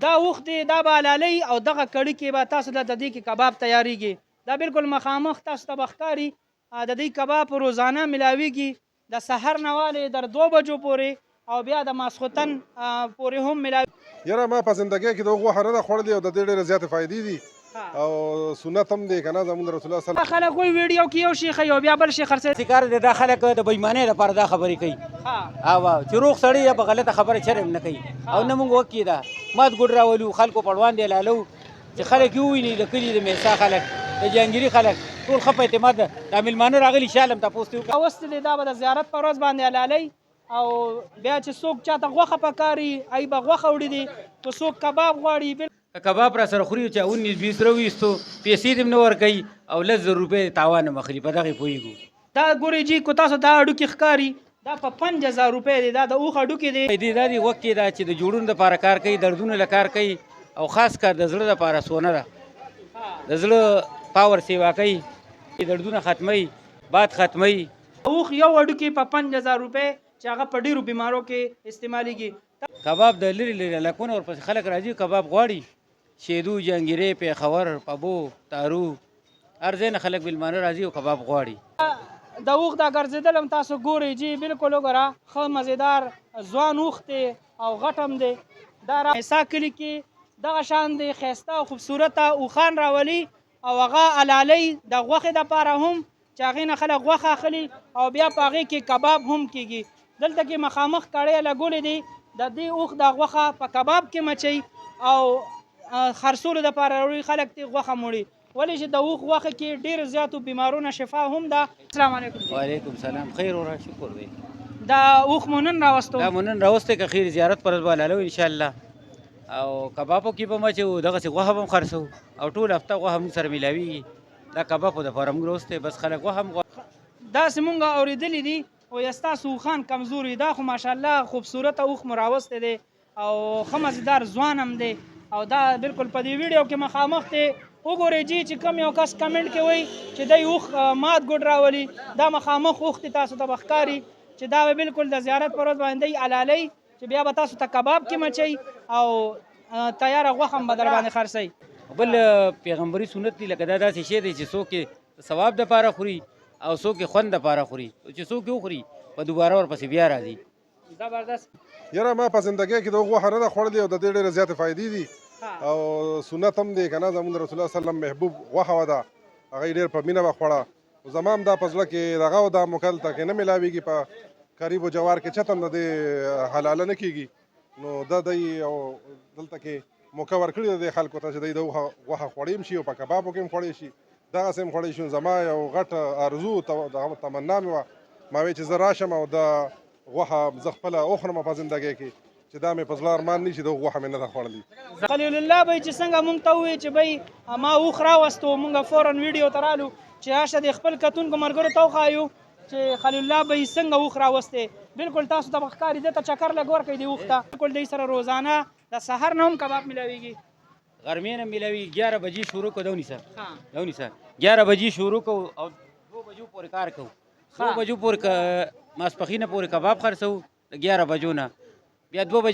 دا اوښ دی دا به حلالۍ او دغه کړي کې به تاسو ته د دې کې کباب تیارېږي. دا بالکل مخامخ تاسو ته به ښکاري. د دې کباب روزانه ملاویږي د سحر نه والې در 2 بجو پورې او بیا د ماسخوتن پورې هم ملاوي. یاره ما په زندګۍ کې د غوښه نه ده خوړلې او د دې ډېرې زیاتې فایدې دي او سنت هم دی که نه زموږ رسول الله صلی خلک وایي ویډیو کې یو شي ښیي او بیا بل شي خرڅوي. کار دی دا خلک د بېایمانۍ لپاره دا خبرې کوي او چې روغ سړی په غلطه خبره چرې هم نه کوي او نه موږ وکې ده مات ګوډ راولو خلکو په وړاندې لالو چې خلک یې وویني د کلي د میسا خلک د جهانګیري خلک ټول ښه په اعتماد دا میلمانه راغلي شال هم تپوس دې وکړه. اوس دی دا به د زیارت په ورځ باندې حلالۍ او بیا چې څوک چاته غوښه پکاري ای به غوښه وړي دي که څوک کباب غواړي کباب را سره خوري چې 19-20 راویستو پیسې دې هم نه ورکوي او 10,000 روپۍ تاوان هم اخلي په دغې پوهېږو. دا ګورئ جي که تاسو دا هډوکي ښکاري دا په 5,000 روپۍ دی دا د اوښ هډوکي دی. دې دا دې وکې ده چې د جوړونو دپاره کار کوي دردونو له کار کوي او خاص کار د زړه دپاره سونه ده د زړه پاور سیوا کوي دردونه ختموي باد ختموي. اوښ یو هډوکي په 5,000 روپۍ چې هغه په ډېرو بیمارو کې استعمالېږي. کباب د لرې لرې علاقو نه ورپسې خلک راځي کباب غواړي شیدو جهانګیرې پېښور پبو تارو هر ځای نه خلک میلمانه راځي او کباب غواړي. د اوښ دا ګرځېدل هم تاسو ګورئ جي بالکل وګوره ښه مزېدار ځوان اوښ دی او غټ هم دی. دا میسا کلي کې دغه شان دی ښایسته او خوبصورته اوښان راولي او هغه حلالۍ د غوښې دپاره هم چې هغې نه خلک غوښه اخلي او بیا په هغې کې کباب هم کېږي. دلته کې مخامخ کړۍ لګولې دي د دې اوښ دا غوښه په کباب کې مچوي او خرڅولو دپاره راوړي خلک ترې غوښه موړي ولې چې د اوښ غوښه کې ډېرو زیاتو بیمارونو شفا هم ده. السلام علیکم. وعلیکم سلام خیر ورا شکر دی. دا اوښ مو نن راوستو؟ دا مو نن راوستی که خیر زیارت پر ورځ به حلالوو انشاءالله او کبابو کې به مچوو دغسې غوښه به هم خرڅوو او ټول هفته غوښه موږ سره میلاویږي. دا کبابو دپاره موږ راوستی بس خلک غوښه هم داسې مونږ اورېدلي دي وایي ستاسو اوښان کمزوري دا خو ماشاءالله خوبصورته اوښ مو راوستی دی او ښه مزېدار ځوان هم دی او دا بالکل په دې ویډیو کې مخامخ دی. وګورئ جي چې کوم یو کس کمنټ کې وایي چې دی اوښ مات ګوډ راولي دا مخامخ اوښ دی تاسو ته به ښکاري چې دا به بالکل د زیارت پر ورځ باندې دی حلالۍ چې بیا به تاسو ته کباب کې مچوي او تیاره غوښه هم به در باندې خرڅوي. بل پیغمبري سنت دی لکه دا داسې شی دی چې څوک یې ثواب دپاره خوري او څوک یې خوند دپاره خوري چې څوک یې وخوري په دوباره ورپسې بیا راځي. زبردست. یاره ما په زندګۍ کې د غوښه نه ده خوړلې او د دې ډېرې زیاتې فایدې دي او سنت هم دی که نه زموږ رسول الله صلی الله علیه وسلم محبوب غوښه وه ده هغه یې ډېر په مینه به خوړه. زما هم دا په زړه کې دغه و دا مکلته کې نه میلاویږي په قریب و جوار کې چته هم د دې حلاله نه کېږي نو دا دی او دلته کې موقع ورکړې ده دې خلکو ته چې دی د غوښه خوړی هم شي او په کبابو کې هم خوړی شي دغسې هم خوړی شي. زما یو غټ ارزو تمنا مې وه ما وی چې زه راشم او د غوښه زه خپله وخورم په زندګۍ کې چې دا مې په زړه ارمان نه شي د غوښه مې نه ده خوړلې. خلیل الله به چې څنګه مونږ ته ووایي چې بی ما اوښ راوستو مونږ فورا ویډیو ته رالو چې راشه د خپل کتونکو ملګرو ته وښایو چې خلیل الله به څنګه اوښ راوستی. بالکل تاسو ته به ښکاري دې ته چکر لږ ورکوي د اوښ ته بالکل دی سره روزانه د سحر نه هم کباب میلاویږي غرمې نه میلاوي 11 بجې شروع کړو 11 بجې شروع کوو او 2 بجو پورې کار کوو 2 بجو پورې ماسپښینه پورې کباب خرڅوو 11 بجو نه بیا 2 بجې